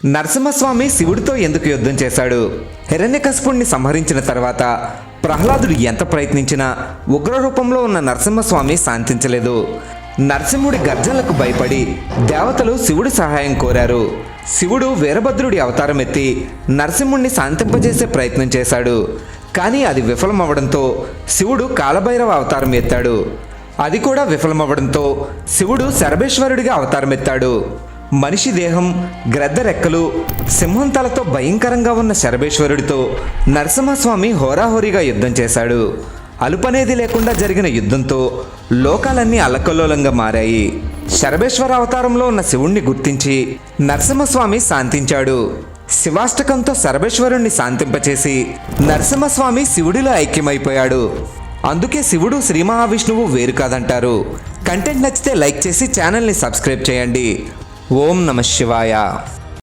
నరసింహస్వామి శివుడితో ఎందుకు యుద్ధం చేశాడు? హిరణ్యకశిపుణ్ణి సంహరించిన తర్వాత ప్రహ్లాదుడు ఎంత ప్రయత్నించినా ఉగ్ర రూపంలో ఉన్న నరసింహస్వామి శాంతించలేదు. నరసింహుడి గర్జనలకు భయపడి దేవతలు శివుడి సహాయం కోరారు. శివుడు వీరభద్రుడి అవతారం ఎత్తి నరసింహుణ్ణి శాంతింపజేసే ప్రయత్నం చేశాడు. కానీ అది విఫలమవ్వడంతో శివుడు కాలభైరవ అవతారం ఎత్తాడు. అది కూడా విఫలమవ్వడంతో శివుడు శరభేశ్వరుడిగా అవతారం ఎత్తాడు. మనిషి దేహం, గ్రద్ద రెక్కలు, సింహం తలతో భయంకరంగా ఉన్న శరభేశ్వరుడితో నరసింహస్వామి హోరాహోరీగా యుద్ధం చేశాడు. అలుపనేది లేకుండా జరిగిన యుద్ధంతో లోకాలన్నీ అల్లకల్లోలంగా మారాయి. శరభేశ్వర అవతారంలో ఉన్న శివుణ్ణి గుర్తించి నరసింహస్వామి శాంతించాడు. శివాష్టకంతో శరభేశ్వరుణ్ణి శాంతింపచేసి నరసింహస్వామి శివుడిలో ఐక్యమైపోయాడు. అందుకే శివుడు శ్రీ మహావిష్ణువు వేరు కాదంటారు. కంటెంట్ నచ్చితే లైక్ చేసి ఛానల్ని సబ్స్క్రైబ్ చేయండి. ఓం నమః శివాయ.